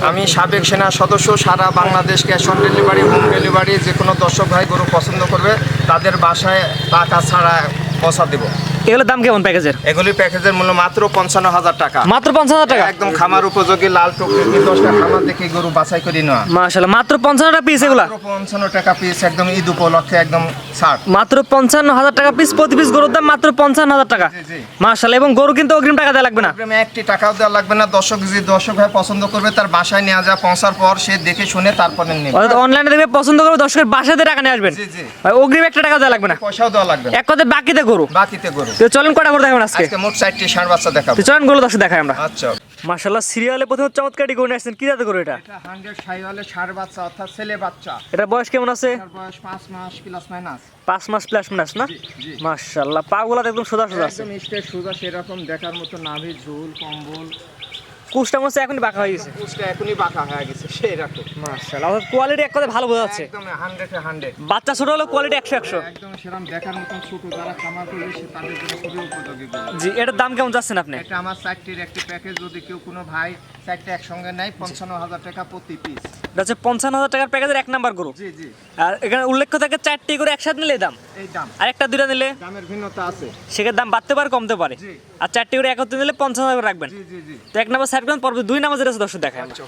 আমি সাবেক সেনা সদস্য, সারা Bangladesh cash on delivery, home delivery, যে কোনো দর্শক ভাই গরু পছন্দ করবে তাদের বাসায় টাকা ছাড়া পৌঁছা দেবো। এগুলোর দাম কেমন প্যাকেজের? এগুলি প্যাকেজের মূল্য মাত্র 55,000 টাকা। মাত্র 55,000 টাকা? একদম খামার উপযোগী, লাল টুকটুকি 10টা খামার দেখে গরু বাছাই করে নেওয়া। মাশাআল্লাহ, মাত্র 55 টাকা পিস এগুলা? মাত্র 55 টাকা পিস, একদম ঈদ উপলক্ষে একদম ছাড়। মাত্র 55,000 টাকা পিস, প্রতি পিস গরুর দাম মাত্র 55,000 টাকা। জি জি। মাশাআল্লাহ, এবং গরু কিন্তু অগ্রিম টাকা দেওয়া লাগবে না? অগ্রিমে একটি টাকাও দেওয়া লাগবে না। দর্শক ভাই পছন্দ করবে তার বাসায় নিয়ে যা, পৌঁছার পর সে দেখে শুনে তারপরে নেবে। অর্থাৎ অনলাইনে দেখবে পছন্দ করবে, দর্শকের বাসাতে টাকা নিয়ে আসবেন। জি জি। ভাই অগ্রিম একটা টাকা দেওয়া লাগবে না? পয়সাও দেওয়া লাগবে না। এক কথায় বাকিতে গরু? বাকিতে গরু। তো চলেন কটা করে দেখাবেন আজকে? আজকে মোট 4টি ষাঁড় বাচ্চা দেখাবো। তো চলেন গরু দর্শক দেখাই আমরা। আচ্ছা। মাশাআল্লাহ, সিরিয়ালে প্রথমে চমৎকার গরু নিয়ে আসছেন। কি জাতের গরু এটা? এটা 100 শাহিওয়ালের ষাঁড় বাচ্চা, অর্থাৎ ছেলে বাচ্চা। এটা বয়স কেমন আছে? এটার বয়স 5 মাস প্লাস মাইনাস। 5 মাস প্লাস মাইনাস না? জি, জি। মাশাআল্লাহ, পাগুলা একদম সোজা সোজা আছে। একদম স্ট্রেট সোজা, সেরকম দেখার মতো নাভি, ঝুল, কম্বল। কুচটা মনে হচ্ছে এখনই বাঁকা হয়ে গেছে। কুচটা এখনই বাঁকা হয়ে গেছে, সেরকম। মাশাআল্লাহ, কোয়ালিটি এক কথায় ভালো বোঝা যাচ্ছে। একদম 100 এ 100। বাচ্চা ছোট হলেও কোয়ালিটি 100 একদম সেরকম দেখার মতন ছোট, যারা খামার করবে সে তাদের জন্য খুবই উপযোগী গরু। জি, এটার দাম কেমন যাচ্ছেন আপনি? এটা আমার 4টির একটি প্যাকেজ, যদি কেউ কোনো ভাই 4টা একসঙ্গে নেয় 55,000 টাকা প্রতি পিস। এটা হচ্ছে 55,000 টাকার প্যাকেজের 1 নাম্বার গরু। জি জি। আর এখানে উল্লেখ্য থাকে 4টি করে একসাথে নিলে এই দাম, এই দাম। আর একটা দুইটা নিলে দামের ভিন্নতা আছে। সেক্ষেত্রে দাম বাড়তে পারে কমতে পারে। জি। আর 4টি করে একত্রে নিলে 50,000 করে রাখবেন। জি জি জি। তো 1 নাম্বার সাইড করেন, পরবর্তী 2 নাম্বার যেটা আছে দর্শক দেখায়। আচ্ছা।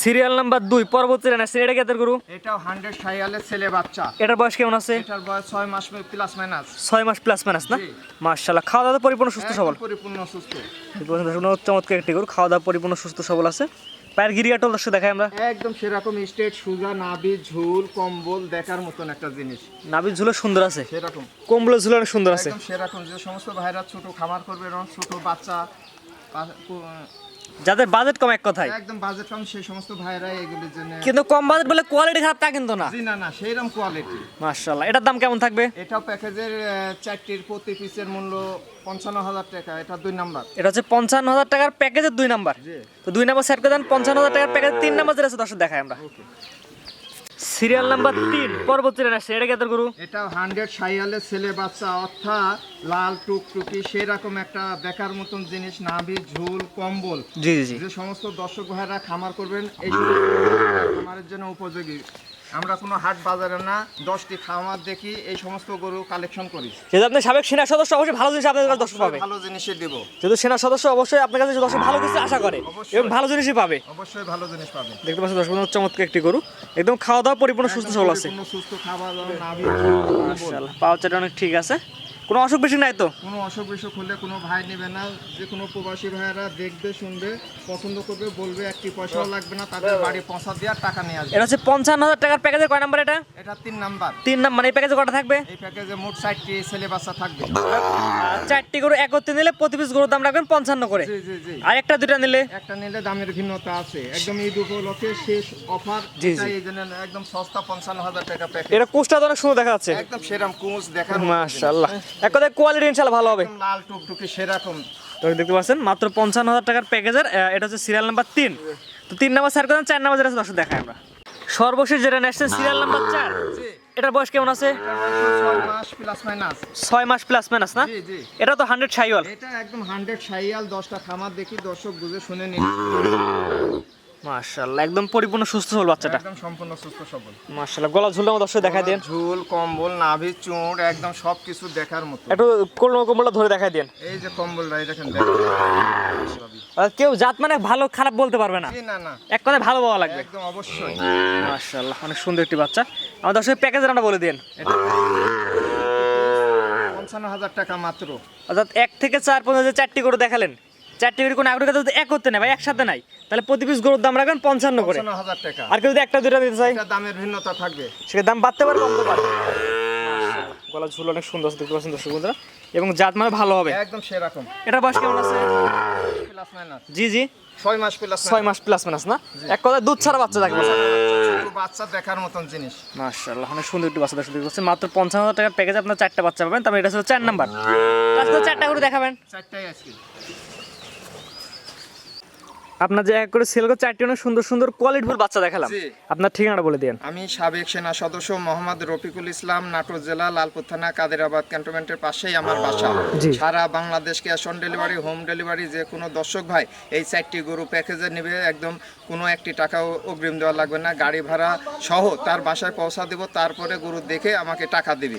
সিরিয়াল নাম্বার 2 পরবর্তী রান আছে। এটা কেতের গরু? এটাও 100 শাহিওয়ালের ছেলে বাচ্চা। এটার বয়স কেমন আছে? এটার বয়স 6 মাস প্লাস মাইনাস। 6 মাস প্লাস মাইনাস না? জি। মাশাআল্লাহ, খাওয়া দাওয়া পরিপূর্ণ সুস্থ সবল। একদম পরিপূর্ণ সুস্থ। চমৎকার একটি গরু, খাওয়া দাওয়া পরিপূর্ণ সুস্থ সবল আছে। পায়ের গিরিয়াটল দর্শক দেখাই আমরা। একদম সেরকম স্ট্রেট সোজা, নাভি, ঝুল, কম্বল দেখার মতন একটা জিনিস। নাভির ঝুলো সুন্দর আছে, সেরকম কম্বলের ঝুলো অনেক সুন্দর আছে। একদম সেরকম, যে সমস্ত ভাইরা ছোট খামার করবে, এবং ছোট বাচ্চা যাদের বাজেট কম এক কথায়, একদম বাজেট কম, সেই সমস্ত ভাইরা এগুলির জন্য। কিন্তু কম বাজেট বলে কোয়ালিটি খারাপ তা কিন্তু না। জি না না, সেইরকম কোয়ালিটি। মাশাআল্লাহ, এটার দাম কেমন থাকবে? এটাও প্যাকেজের 4টির প্রতি পিসের মূল্য 55,000 টাকা। এটা 2 নাম্বার। এটা হচ্ছে 55,000 টাকার প্যাকেজের 2 নাম্বার। জি। তো 2 নাম্বার সেট করে দেন। 55,000 টাকার প্যাকেজ 3 নাম্বার যেটা আছে দর্শক দেখাই আমরা। সিরিয়াল নাম্বার 3 পরবর্তী রান আসছে। এটা কেতের গরু? এটাও 100 শাহিওয়ালের ছেলে বাচ্চা, অর্থাৎ লাল টুকটুকি সেরকম একটা দেখার মতন জিনিস, নাভি, ঝুল, কম্বল। জি জি জি। যে সমস্ত দর্শক ভাইরা খামার করবেন এই খামারের জন্য উপযোগী। আমরা কোনো হাট বাজারে না, 10টি খামার দেখি এই সমস্ত গরু কালেকশন করি। যেহেতু আপনি সাবেক সেনা সদস্য, অবশ্যই ভালো জিনিস আপনাদের কাছে দর্শক পাবে। ভালো জিনিসই দেব। যেহেতু সেনা সদস্য, অবশ্যই আপনার কাছে দর্শক ভালো কিছু আশা করে অবশ্যই। এবং ভালো জিনিসই পাবে। অবশ্যই ভালো জিনিস পাবেন। দেখতে পাচ্ছেন দর্শক, চমৎকার একটি গরু, একদম খাওয়া দাওয়া পরিপূর্ণ সুস্থ সবল আছে। কোনো সুস্থ খাবার দাবার, নাভি, ঝুল, কম্বল। মাশাআল্লাহ, পাওয়ার চাটা অনেক ঠিক আছে, কোনো অসুখ বিসুখ নাই তো? কোনো অসুখ বিসুখ হলে কোনো ভাই নেবে না। যে কোনো প্রবাসী ভাইয়েরা দেখবে, শুনবে, পছন্দ করবে, বলবে, একটি পয়সাও লাগবে না, তাদের বাড়ি পৌঁছা দিয়ে টাকা নিয়ে আসবে। এটা হচ্ছে 55,000 টাকার প্যাকেজের কয় নাম্বার এটা? এটা 3 নাম্বার। 3 নাম্বার। এই প্যাকেজে কটা থাকবে? এই প্যাকেজে মোট 4টি ছেলে বাচ্চা থাকবে। 4টি গরু একত্রে নিলে প্রতি পিস গরুর দাম রাখবেন 55 করে। জি জি জি। আর একটা দুটা নিলে? একটা নিলে দামের ভিন্নতা আছে। একদম ঈদ উপলক্ষে শেষ অফার। জি, জি। এই জন্য একদম সস্তা, 55,000 টাকা প্যাকেজ। এটা কোচটা তো অনেক সুন্দর দেখা যাচ্ছে। একদম সেরকম কুচ দেখার মতো মাশাআল্লাহ, এক কথায় কোয়ালিটি ইনশাআল্লাহ ভালো হবে। একদম লাল টুকটুকি সেরকম। তো দেখতে পাচ্ছেন মাত্র 55,000 টাকার প্যাকেজের এটা হচ্ছে সিরিয়াল নাম্বার 3। তো 3 নাম্বার স্যার করেন, 4 নাম্বার যেটা আছে দর্শক দেখাই আমরা। সর্বশেষ যেটা নেক্সট সিরিয়াল নাম্বার 4। জি। এটার বয়স কেমন আছে? 6 মাস প্লাস মাইনাস। 6 মাস প্লাস মাইনাস না? জি জি। এটা তো 100 শাইওয়াল। এটা একদম 100 শাহিওয়াল, 10টা খামার দেখি, দর্শক বুঝে শুনে নিন। মাশাআল্লাহ, একদম পরিপূর্ণ সুস্থ সবল বাচ্চাটা। একদম সম্পূর্ণ সুস্থ সবল। মাশাআল্লাহ, গলা ঝুলটা আমার দর্শক দেখাই দেন। ঝুল, কম্বল, নাভি, চুঁড় একদম সবকিছু দেখার মতো। একটু কোমলটা ধরে দেখাই দেন। এই যে কম্বলটা, এই দেখেন দেখেন। আর কেউ জাত মানে ভালো খারাপ বলতে পারবে না, জি না না, এক কথায় ভালো পাওয়া লাগবে। একদম অবশ্যই। মাশাআল্লাহ, অনেক সুন্দর একটি বাচ্চা। আমার দর্শক প্যাকেজের নামটা বলে দেন। এটা 55,000 টাকা মাত্র। অর্থাৎ 1 থেকে 4 পর্যন্ত যে 4টি গরু দেখালেন, 4টি গরু কোনো আগ্রহ যদি এক করতে নেই ভাই, একসাথে নাই, তাহলে প্রতি পিস গরুর দাম রাখবেন 55 করে। 55,000 টাকা। আর কেউ যদি একটা দুইটা দিতে চাই, এটা দামের ভিন্নতা থাকবে। সেটা দাম বাড়তে পারে কমতে পারে। গলা ঝুল অনেক সুন্দর আছে, দেখতে পাচ্ছেন দর্শক বন্ধুরা, এবং জাত মানে ভালো হবে। একদম সেরকম। এটার বয়স কেমন আছে? Plus minus. জি জি, 6 মাস প্লাস 6 মাস প্লাস মাইনাস না? এক কথায় দুধ ছাড়া বাচ্চা থাকবে। ছোট বাচ্চা দেখার মতন জিনিস। মাশাআল্লাহ, অনেক সুন্দর একটি বাচ্চা দর্শক দেখতে পাচ্ছেন। মাত্র 55,000 টাকার প্যাকেজে আপনার 4টা বাচ্চা পাবেন। তারপরে এটা হচ্ছে 4 নাম্বার। আজকে 4টা করে দেখাবেন। 4টাই আজকে। আপনার যে এক করে সেল করে 4টি অনেক সুন্দর সুন্দর কোয়ালিটিফুল বাচ্চা দেখালাম। জি। আপনার ঠিকানাটা বলে দেন। আমি সাবেক সেনা সদস্য মোহাম্মদ রফিকুল ইসলাম, নাটোর জেলা লালপুর থানা কাদেরাবাদ ক্যান্টনমেন্টের পাশেই আমার বাসা। জি। সারা Bangladesh cash on delivery, home delivery, যে কোনো দর্শক ভাই এই 4টি গরু প্যাকেজে নেবে একদম কোনো একটি টাকাও অগ্রিম দেওয়া লাগবে না, গাড়ি ভাড়া সহ তার বাসায় পৌঁছা দেবো, তারপরে গরু দেখে আমাকে টাকা দিবে।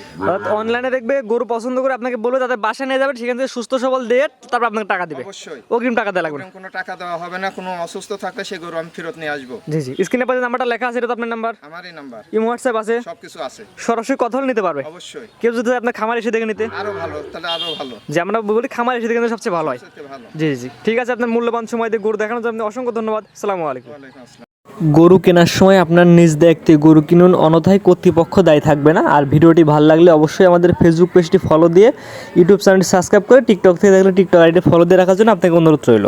অনলাইনে দেখবে গরু পছন্দ করে আপনাকে বলবে, তাদের বাসায় নিয়ে যাবে, সেখান থেকে সুস্থ সবল দিয়ে তারপর আপনাকে টাকা দিবে। অবশ্যই অগ্রিম টাকা দেওয়া লাগবে না। অগ্রিম কোনো টাকা দেওয়া হবে না, কোনো অসুস্থ থাকলে সেই গরু আমি ফেরত নিয়ে আসবো। জি জি, স্ক্রিনে পাশে নাম্বারটা লেখা আছে, এটা তো আপনার নাম্বার? আমারই নাম্বার, ইমো হোয়াটসঅ্যাপ আছে, সবকিছু আছে, সরাসরি কথা হলে নিতে পারবে। অবশ্যই। কেউ যদি আপনার খামার এসে দেখে নিতে, আরো ভালো, তাহলে আরো ভালো, যে আমরা বলি খামার এসে দেখে নিতে সবচেয়ে ভালো হয়। সবচেয়ে ভালো। জি জি, ঠিক আছে, আপনার মূল্যবান সময় দিয়ে গরু দেখানোর জন্য অসংখ্য ধন্যবাদ। আসসালামু আলাইকুম। ওয়ালাইকুম আসসালাম। গরু কেনার সময় আপনার নিজ দায়িত্বে গরু কিনুন, অন্যথায় কর্তৃপক্ষ দায়ী থাকবে না। আর ভিডিওটি ভালো লাগলে অবশ্যই আমাদের ফেসবুক পেজটি ফলো দিয়ে, ইউটিউব চ্যানেলটি সাবস্ক্রাইব করে, টিকটক থেকে দেখলে টিকটক আইডি ফলো দিয়ে রাখার জন্য আপনাকে অনুরোধ রইল।